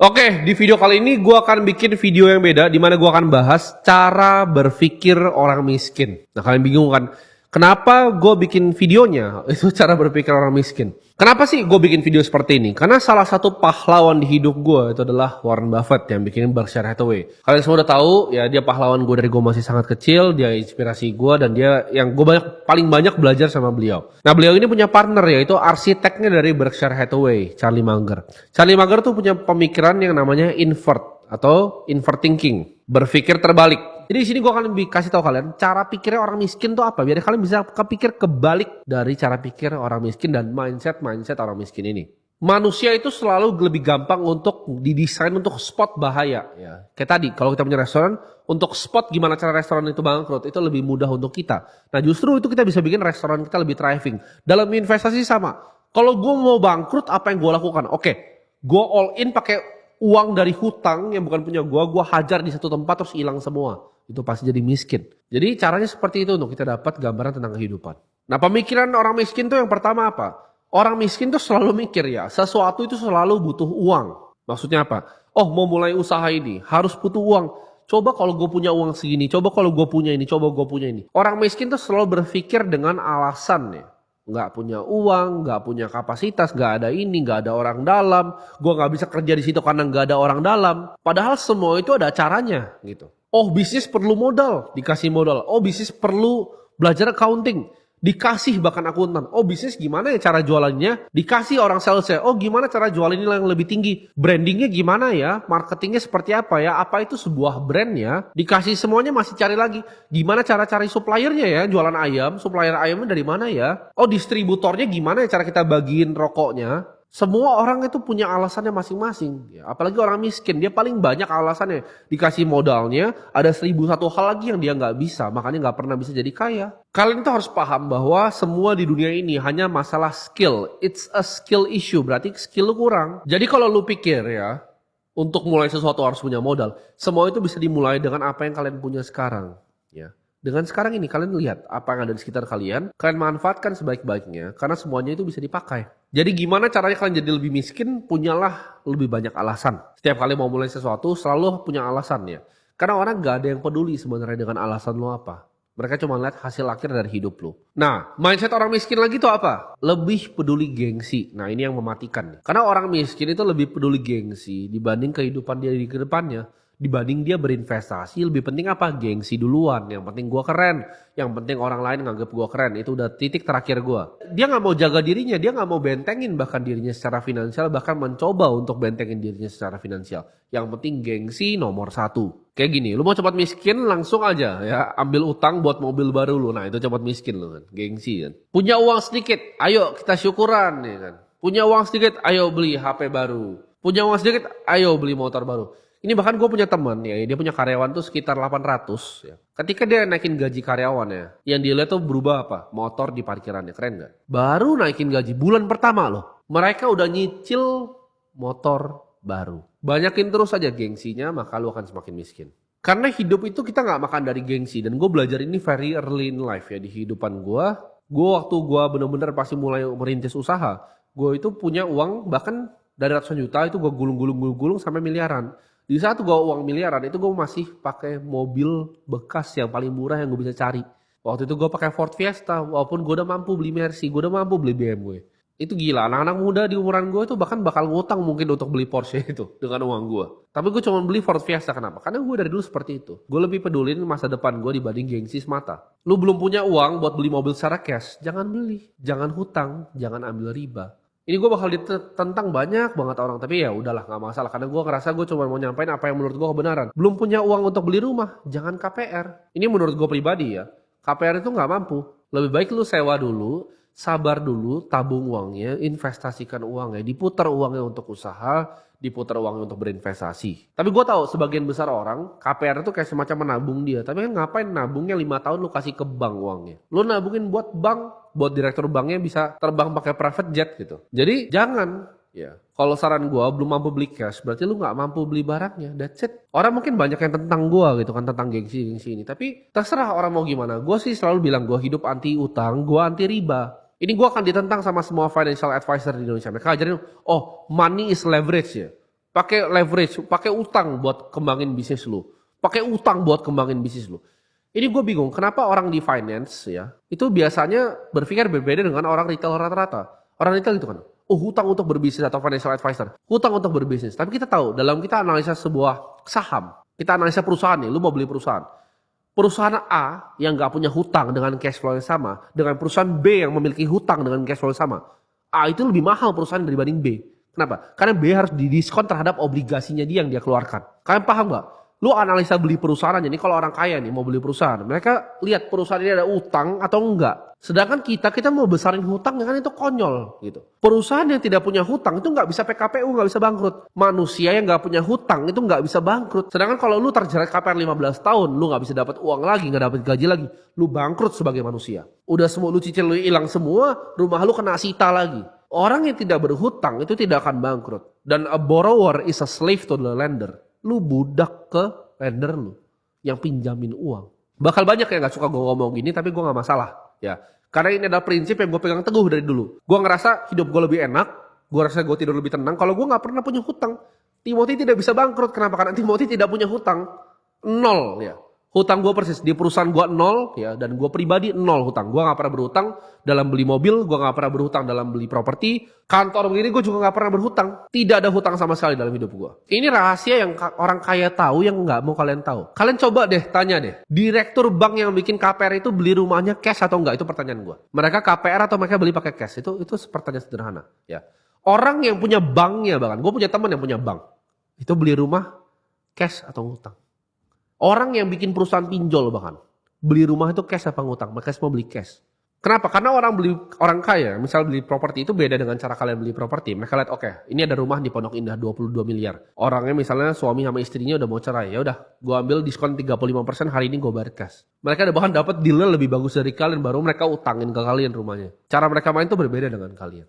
Oke, di video kali ini gue akan bikin video yang beda di mana gue akan bahas cara berpikir orang miskin. Nah, kalian bingung kan? Kenapa gue bikin videonya? Itu cara berpikir orang miskin. Kenapa sih gue bikin video seperti ini? Karena salah satu pahlawan di hidup gue itu adalah Warren Buffett yang bikin Berkshire Hathaway. Kalian semua udah tahu ya, dia pahlawan gue dari gue masih sangat kecil. Dia inspirasi gue dan dia yang gue paling banyak belajar sama beliau. Nah, beliau ini punya partner yaitu arsiteknya dari Berkshire Hathaway, Charlie Munger. Charlie Munger tuh punya pemikiran yang namanya invert atau invert thinking, berpikir terbalik. Jadi di sini gue akan kasih tahu kalian cara pikirnya orang miskin tuh apa, biar kalian bisa kepikir kebalik dari cara pikir orang miskin dan mindset orang miskin ini. Manusia itu selalu lebih gampang untuk didesain untuk spot bahaya ya. Kayak tadi kalau kita punya restoran, untuk spot gimana cara restoran itu bangkrut itu lebih mudah untuk kita. Nah, justru itu kita bisa bikin restoran kita lebih thriving. Dalam investasi sama. Kalau gue mau bangkrut, apa yang gue lakukan? Oke, gue all in pakai uang dari hutang yang bukan punya gue hajar di satu tempat terus hilang semua. Itu pasti jadi miskin. Jadi caranya seperti itu untuk kita dapat gambaran tentang kehidupan. Nah, pemikiran orang miskin tuh yang pertama apa? Orang miskin tuh selalu mikir ya, sesuatu itu selalu butuh uang. Maksudnya apa? Oh, mau mulai usaha ini harus butuh uang. Coba kalau gue punya uang segini, coba kalau gue punya ini, coba gue punya ini. Orang miskin tuh selalu berpikir dengan alasan ya. Nggak punya uang, nggak punya kapasitas, nggak ada ini, nggak ada orang dalam. Gue nggak bisa kerja di situ karena nggak ada orang dalam. Padahal semua itu ada caranya gitu. Oh, bisnis perlu modal, dikasih modal. Oh, bisnis perlu belajar accounting, dikasih bahkan akuntan. Oh, bisnis gimana ya cara jualannya? Dikasih orang salesnya. Oh, gimana cara jualan ini yang lebih tinggi? Brandingnya gimana ya? Marketingnya seperti apa ya? Apa itu sebuah brand ya? Dikasih semuanya masih cari lagi. Gimana cara cari suppliernya ya? Jualan ayam, supplier ayamnya dari mana ya? Oh, distributornya gimana ya cara kita bagiin rokoknya? Semua orang itu punya alasannya masing-masing. Ya, apalagi orang miskin, dia paling banyak alasannya. Dikasih modalnya, ada 1001 hal lagi yang dia nggak bisa, makanya nggak pernah bisa jadi kaya. Kalian itu harus paham bahwa semua di dunia ini hanya masalah skill. It's a skill issue, berarti skill lu kurang. Jadi kalau lu pikir ya, untuk mulai sesuatu harus punya modal. Semua itu bisa dimulai dengan apa yang kalian punya sekarang. Ya. Dengan sekarang ini kalian lihat apa yang ada di sekitar kalian manfaatkan sebaik-baiknya karena semuanya itu bisa dipakai. Jadi gimana caranya kalian jadi lebih miskin? Punyalah lebih banyak alasan. Setiap kali mau mulai sesuatu selalu punya alasan ya. Karena orang gak ada yang peduli sebenarnya dengan alasan lo apa. Mereka cuma lihat hasil akhir dari hidup lo. Nah, mindset orang miskin lagi tuh apa? Lebih peduli gengsi. Nah, ini yang mematikan. Karena orang miskin itu lebih peduli gengsi dibanding kehidupan dia di kedepannya. Dibanding dia berinvestasi, lebih penting apa? Gengsi duluan. Yang penting gue keren. Yang penting orang lain nganggap gue keren. Itu udah titik terakhir gue. Dia gak mau jaga dirinya. Dia gak mau bentengin bahkan dirinya secara finansial. Bahkan mencoba untuk bentengin dirinya secara finansial. Yang penting gengsi nomor 1. Kayak gini, lu mau cepat miskin langsung aja ya. Ambil utang buat mobil baru lu. Nah, itu cepat miskin lu kan. Gengsi kan. Punya uang sedikit, ayo kita syukuran ya kan. Punya uang sedikit, ayo beli HP baru. Punya uang sedikit, ayo beli motor baru. Ini bahkan gue punya teman ya, dia punya karyawan tuh sekitar 800 ya. Ketika dia naikin gaji karyawannya, yang dia lihat tuh berubah apa? Motor di parkirannya, keren gak? Baru naikin gaji bulan pertama loh. Mereka udah nyicil motor baru. Banyakin terus aja gengsinya, maka lu akan semakin miskin. Karena hidup itu kita gak makan dari gengsi. Dan gue belajar ini very early in life ya, di kehidupan gue. Gue waktu gue bener-bener pasti mulai merintis usaha, gue itu punya uang bahkan dari ratusan juta itu gue gulung sampai miliaran. Di saat gue uang miliaran itu gue masih pakai mobil bekas yang paling murah yang gue bisa cari. Waktu itu gue pakai Ford Fiesta, walaupun gue udah mampu beli Mercy, gue udah mampu beli BMW. Itu gila, anak-anak muda di umuran gue itu bahkan bakal ngutang mungkin untuk beli Porsche itu dengan uang gue. Tapi gue cuma beli Ford Fiesta, kenapa? Karena gue dari dulu seperti itu. Gue lebih pedulin masa depan gue dibanding gengsi semata. Lu belum punya uang buat beli mobil secara cash, jangan beli. Jangan hutang, jangan ambil riba. Ini gue bakal ditentang banyak banget orang. Tapi ya udahlah gak masalah. Karena gue ngerasa gue cuma mau nyampein apa yang menurut gue kebenaran. Belum punya uang untuk beli rumah, jangan KPR. Ini menurut gue pribadi ya. KPR itu gak mampu. Lebih baik lu sewa dulu, sabar dulu, tabung uangnya, investasikan uangnya. Diputar uangnya untuk usaha, diputar uangnya untuk berinvestasi. Tapi gue tahu sebagian besar orang KPR itu kayak semacam menabung dia. Tapi kan ngapain nabungnya 5 tahun lu kasih ke bank uangnya. Lu nabungin buat bank, buat direktur banknya bisa terbang pakai private jet gitu. Jadi jangan ya. Kalau saran gue belum mampu beli cash, berarti lu gak mampu beli barangnya. That's it. Orang mungkin banyak yang tentang gue gitu kan, tentang gengsi ini. Tapi terserah orang mau gimana. Gue sih selalu bilang gue hidup anti utang, gue anti riba. Ini gue akan ditentang sama semua financial advisor di Indonesia. Mereka ajarin, oh money is leverage ya. pakai leverage, pakai utang buat kembangin bisnis lu, pakai utang buat kembangin bisnis lu. Ini gue bingung, kenapa orang di finance ya, itu biasanya berpikir berbeda dengan orang retail rata-rata. Orang retail gitu kan, oh hutang untuk berbisnis atau financial advisor, hutang untuk berbisnis. Tapi kita tahu, dalam kita analisa sebuah saham, kita analisa perusahaan nih, lu mau beli perusahaan. Perusahaan A yang nggak punya hutang dengan cash flow yang sama, dengan perusahaan B yang memiliki hutang dengan cash flow yang sama, A itu lebih mahal perusahaan dibanding B. Kenapa? Karena B harus didiskon terhadap obligasinya dia yang dia keluarkan. Kalian paham nggak? Lu analisa beli perusahaan aja nih, kalau orang kaya nih mau beli perusahaan, mereka lihat perusahaan ini ada utang atau enggak. Sedangkan kita mau besarin hutang, kan itu konyol gitu. Perusahaan yang tidak punya hutang itu nggak bisa PKPU, nggak bisa bangkrut. Manusia yang nggak punya hutang itu nggak bisa bangkrut. Sedangkan kalau lu terjerat KPR 15 tahun, lu nggak bisa dapat uang lagi, nggak dapat gaji lagi, lu bangkrut sebagai manusia. Udah semua lu cicil, lu hilang semua, rumah lu kena sita lagi. Orang yang tidak berhutang itu tidak akan bangkrut. Dan a borrower is a slave to the lender. Lu budak ke lender lu yang pinjamin uang. Bakal banyak yang gak suka gue ngomong gini, tapi gue gak masalah ya. Karena ini adalah prinsip yang gue pegang teguh dari dulu. Gue ngerasa hidup gue lebih enak, gue rasa gue tidur lebih tenang kalau gue gak pernah punya hutang. Timothy tidak bisa bangkrut. Kenapa? Karena Timothy tidak punya hutang. Nol ya. Hutang gue persis, di perusahaan gue nol ya, dan gue pribadi nol hutang. Gue gak pernah berhutang dalam beli mobil, gue gak pernah berhutang dalam beli properti. Kantor begini gue juga gak pernah berhutang. Tidak ada hutang sama sekali dalam hidup gue. Ini rahasia yang orang kaya tahu yang gak mau kalian tahu. Kalian coba deh, tanya deh. Direktur bank yang bikin KPR itu beli rumahnya cash atau enggak? Itu pertanyaan gue. Mereka KPR atau mereka beli pakai cash? Itu pertanyaan sederhana ya. Orang yang punya banknya bahkan, gue punya teman yang punya bank. Itu beli rumah cash atau ngutang? Orang yang bikin perusahaan pinjol bahkan, beli rumah itu cash apa ngutang? Mereka semua beli cash. Kenapa? Karena orang kaya, misal beli properti itu beda dengan cara kalian beli properti. Mereka lihat, oke, ini ada rumah di Pondok Indah 22 miliar. Orangnya misalnya suami sama istrinya udah mau cerai. Ya udah, gue ambil diskon 35% hari ini gue bayar cash. Mereka bahkan dapat dealnya lebih bagus dari kalian, baru mereka utangin ke kalian rumahnya. Cara mereka main tuh berbeda dengan kalian.